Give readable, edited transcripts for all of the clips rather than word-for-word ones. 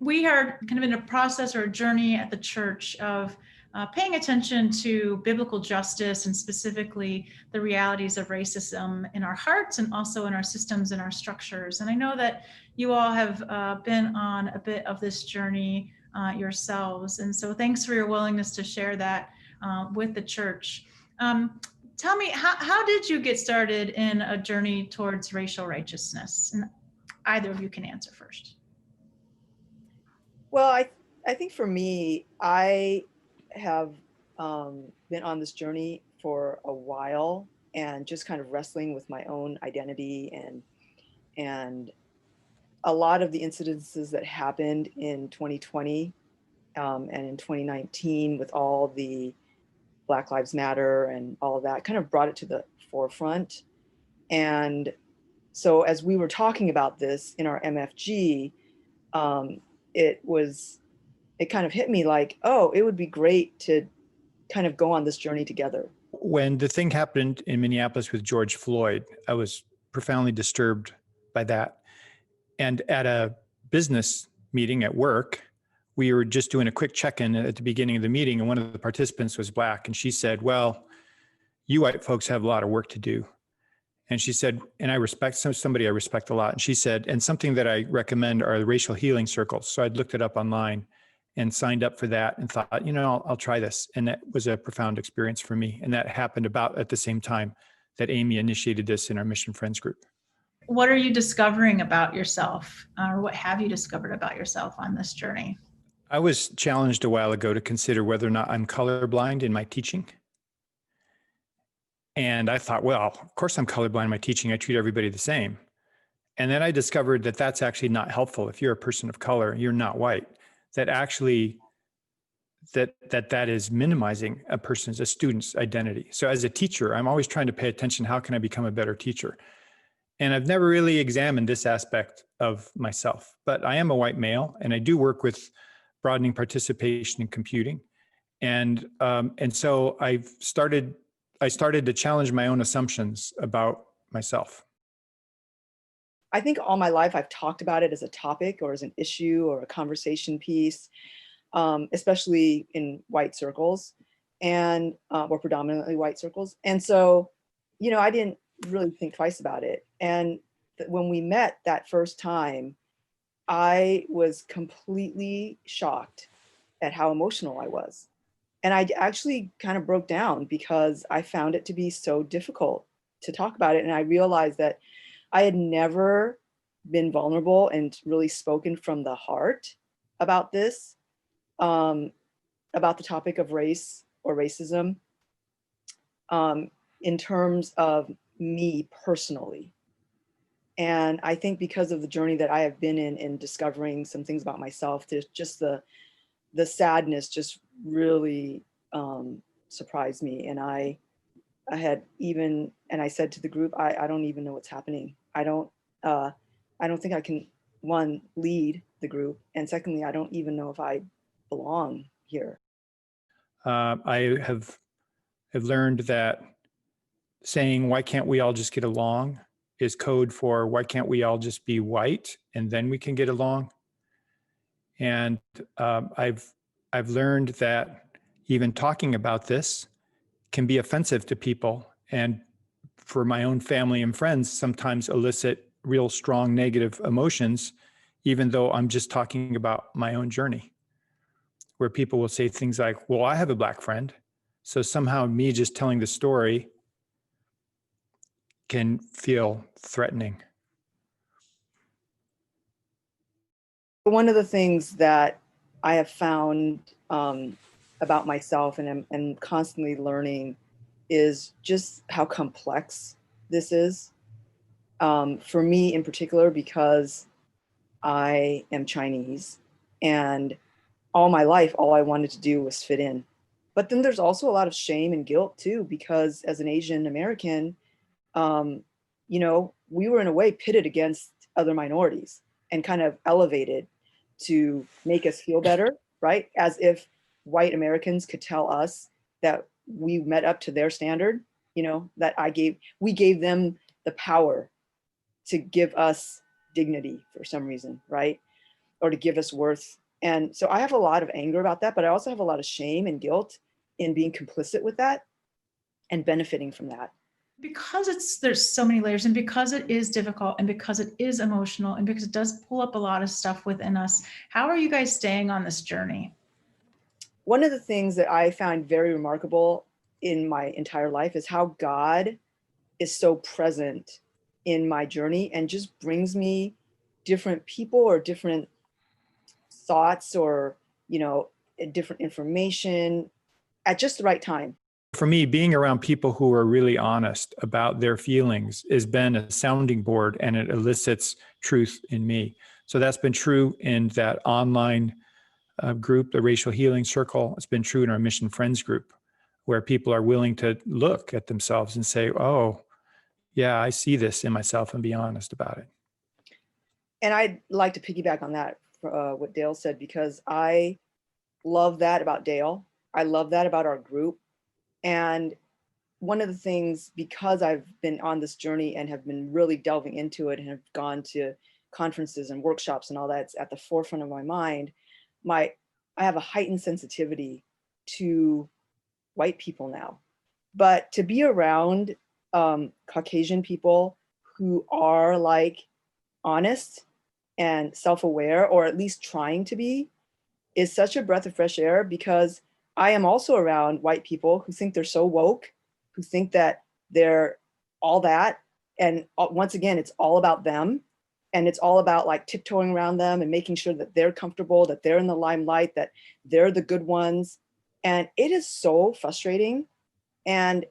we are kind of in a process or a journey at the church of paying attention to biblical justice and specifically the realities of racism in our hearts and also in our systems and our structures. And I know that you all have been on a bit of this journey yourselves. And so thanks for your willingness to share that with the church. Tell me, how did you get started in a journey towards racial righteousness? And either of you can answer first. Well, I think for me, I have been on this journey for a while and just kind of wrestling with my own identity and a lot of the incidences that happened in 2020 and in 2019 with all the Black Lives Matter and all of that kind of brought it to the forefront. And so as we were talking about this in our MFG, it kind of hit me like, oh, it would be great to kind of go on this journey together. When the thing happened in Minneapolis with George Floyd, I was profoundly disturbed by that. And at a business meeting at work, we were just doing a quick check-in at the beginning of the meeting, and one of the participants was Black, and she said, well, you white folks have a lot of work to do. And she said, and I respect somebody I respect a lot. And she said, and something that I recommend are the racial healing circles. So I'd looked it up online and signed up for that and thought, you know, I'll try this. And that was a profound experience for me. And that happened about at the same time that Amy initiated this in our Mission Friends group. What are you discovering about yourself, or what have you discovered about yourself on this journey? I was challenged a while ago to consider whether or not I'm colorblind in my teaching. And I thought, well, of course I'm colorblind in my teaching. I treat everybody the same. And then I discovered that that's actually not helpful. If you're a person of color, you're not white, that actually that is minimizing a student's identity. So as a teacher, I'm always trying to pay attention. How can I become a better teacher? And I've never really examined this aspect of myself, but I am a white male and I do work with broadening participation in computing. And so I started to challenge my own assumptions about myself. I think all my life I've talked about it as a topic or as an issue or a conversation piece, especially in white circles and or predominantly white circles. And so, you know, I didn't really think twice about it. And when we met that first time, I was completely shocked at how emotional I was. And I actually kind of broke down because I found it to be so difficult to talk about it. And I realized that I had never been vulnerable and really spoken from the heart about this, about the topic of race or racism, in terms of me personally. And I think because of the journey that I have been in discovering some things about myself, there's just the sadness just really surprised me. And I had even, and I said to the group, I don't even know what's happening. I don't think I can, one, lead the group. And secondly, I don't even know if I belong here. I have learned that saying, why can't we all just get along, is code for why can't we all just be white and then we can get along. And I've learned that even talking about this can be offensive to people, and for my own family and friends sometimes elicit real strong negative emotions, even though I'm just talking about my own journey, where people will say things like, well, I have a Black friend. So somehow me just telling the story can feel threatening. One of the things that I have found about myself and I'm constantly learning is just how complex this is. For me in particular, because I am Chinese and all my life, all I wanted to do was fit in. But then there's also a lot of shame and guilt too, because as an Asian American, you know, we were in a way pitted against other minorities and kind of elevated to make us feel better, right? As if white Americans could tell us that we met up to their standard, you know, that we gave them the power to give us dignity for some reason, right? or to give us worth. And so I have a lot of anger about that, but I also have a lot of shame and guilt in being complicit with that and benefiting from that. Because there's so many layers, and because it is difficult, and because it is emotional, and because it does pull up a lot of stuff within us, how are you guys staying on this journey? One of the things that I found very remarkable in my entire life is how God is so present in my journey and just brings me different people or different thoughts or, different information at just the right time. For me, being around people who are really honest about their feelings has been a sounding board, and it elicits truth in me. So that's been true in that online group, the Racial Healing Circle. It's been true in our Mission Friends group, where people are willing to look at themselves and say, oh, yeah, I see this in myself, and be honest about it. And I'd like to piggyback on that, what Dale said, because I love that about Dale. I love that about our group. And one of the things, because I've been on this journey and have been really delving into it and have gone to conferences and workshops and all that's at the forefront of my mind, I have a heightened sensitivity to white people now. But to be around Caucasian people who are like honest and self-aware, or at least trying to be, is such a breath of fresh air, because I am also around white people who think they're so woke, who think that they're all that. And once again, it's all about them. And it's all about like tiptoeing around them and making sure that they're comfortable, that they're in the limelight, that they're the good ones. And it is so frustrating. And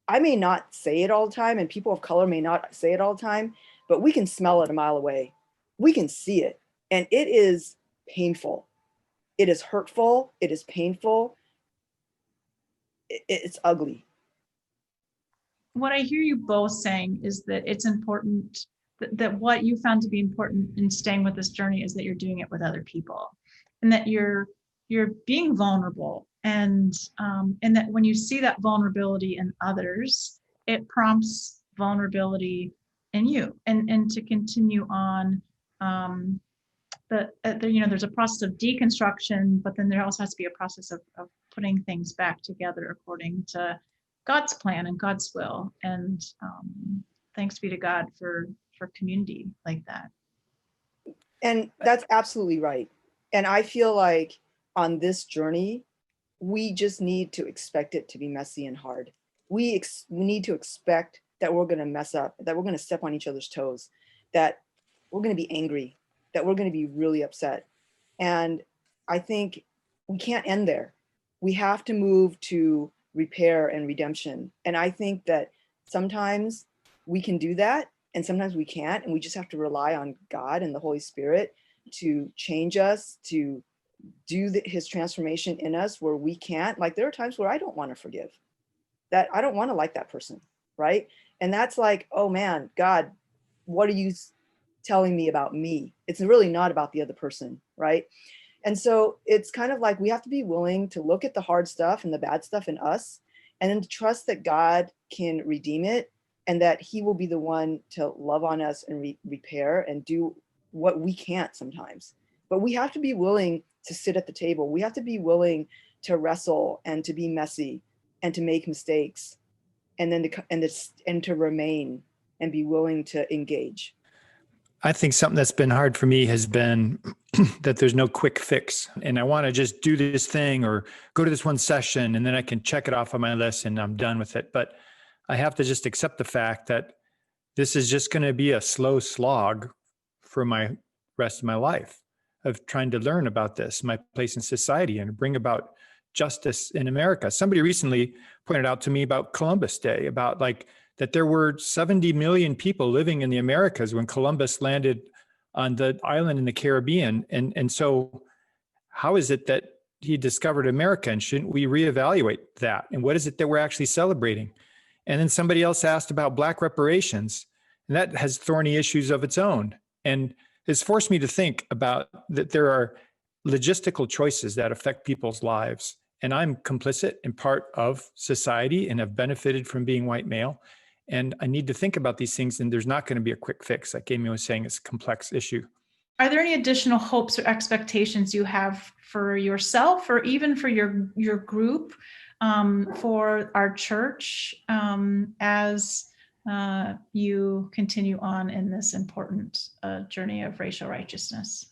I may not say it all the time, and people of color may not say it all the time, but we can smell it a mile away. We can see it. And it is painful. It is hurtful. It is painful. It's ugly. What I hear you both saying is that it's important that what you found to be important in staying with this journey is that you're doing it with other people, and that you're being vulnerable, and that when you see that vulnerability in others, it prompts vulnerability in you, and to continue on. There's a process of deconstruction, but then there also has to be a process of putting things back together according to God's plan and God's will. And thanks be to God for community like that. And that's absolutely right. And I feel like on this journey, we just need to expect it to be messy and hard. We need to expect that we're going to mess up, that we're going to step on each other's toes, that we're going to be angry, that we're going to be really upset. And I think we can't end there. We have to move to repair and redemption. And I think that sometimes we can do that and sometimes we can't. And we just have to rely on God and the Holy Spirit to change us, to do his transformation in us where we can't. Like there are times where I don't want to forgive, that I don't want to like that person, right? And that's like, oh man, God, what are you telling me about me? It's really not about the other person, right? And so it's kind of like we have to be willing to look at the hard stuff and the bad stuff in us, and then to trust that God can redeem it, and that he will be the one to love on us and repair and do what we can't sometimes. But we have to be willing to sit at the table. We have to be willing to wrestle and to be messy and to make mistakes, and then to remain and be willing to engage. I think something that's been hard for me has been that there's no quick fix. And I want to just do this thing or go to this one session and then I can check it off on my list and I'm done with it. But I have to just accept the fact that this is just going to be a slow slog for my rest of my life of trying to learn about this, my place in society, and bring about justice in America. Somebody recently pointed out to me about Columbus Day, about like that there were 70 million people living in the Americas when Columbus landed on the island in the Caribbean. And so how is it that he discovered America, and shouldn't we reevaluate that? And what is it that we're actually celebrating? And then somebody else asked about Black reparations, and that has thorny issues of its own. And it's forced me to think about that there are logistical choices that affect people's lives. And I'm complicit in part of society and have benefited from being white male. And I need to think about these things, and there's not going to be a quick fix. Like Amy was saying, it's a complex issue. Are there any additional hopes or expectations you have for yourself or even for your group, for our church, as you continue on in this important journey of racial righteousness?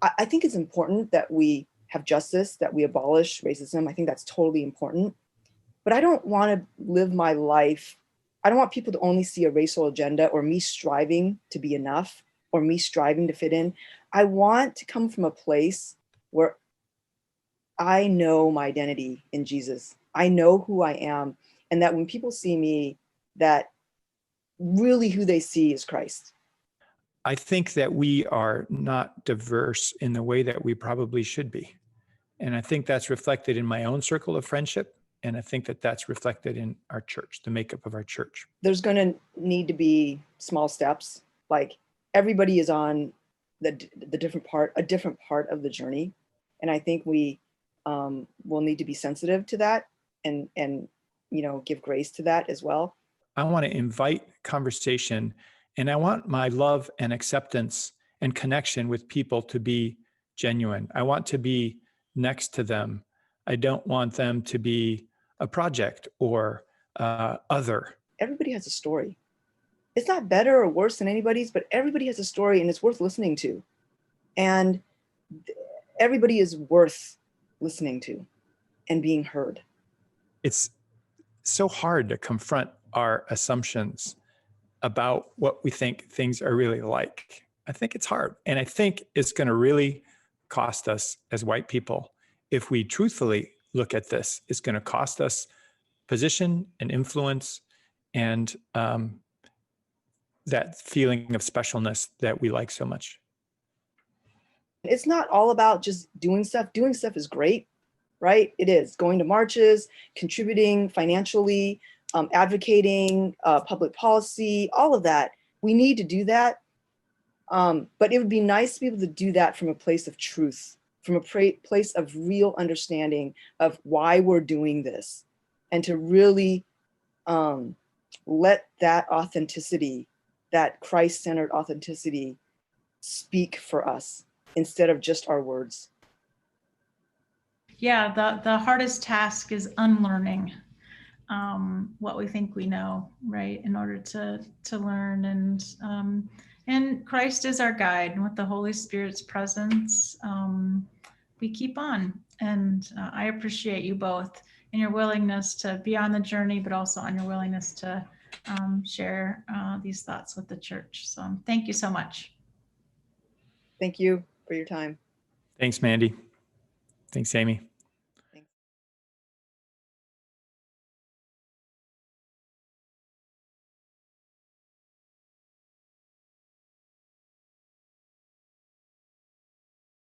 I think it's important that we have justice, that we abolish racism. I think that's totally important. But I don't want to live my life. I don't want people to only see a racial agenda or me striving to be enough or me striving to fit in. I want to come from a place where I know my identity in Jesus. I know who I am. And that when people see me, that really who they see is Christ. I think that we are not diverse in the way that we probably should be. And I think that's reflected in my own circle of friendship. And I think that that's reflected in our church, the makeup of our church. There's going to need to be small steps. Like everybody is on a different part of the journey. And I think we will need to be sensitive to that and give grace to that as well. I want to invite conversation, and I want my love and acceptance and connection with people to be genuine. I want to be next to them. I don't want them to be a project or other. Everybody has a story. It's not better or worse than anybody's, but everybody has a story and it's worth listening to. And everybody is worth listening to and being heard. It's so hard to confront our assumptions about what we think things are really like. I think it's hard. And I think it's going to really cost us as white people. If we truthfully look at this, it's going to cost us position and influence and that feeling of specialness that we like so much. It's not all about just doing stuff. Doing stuff is great, right? It is. Going to marches, contributing financially, advocating, public policy, all of that. We need to do that. But it would be nice to be able to do that from a place of truth, from a place of real understanding of why we're doing this, and to really let that authenticity, that Christ-centered authenticity, speak for us instead of just our words. Yeah, the hardest task is unlearning what we think we know, right? In order to learn, and Christ is our guide, and with the Holy Spirit's presence, we keep on. And I appreciate you both and your willingness to be on the journey, but also on your willingness to share these thoughts with the church. So thank you so much. Thank you for your time. Thanks, Mandy. Thanks, Amy.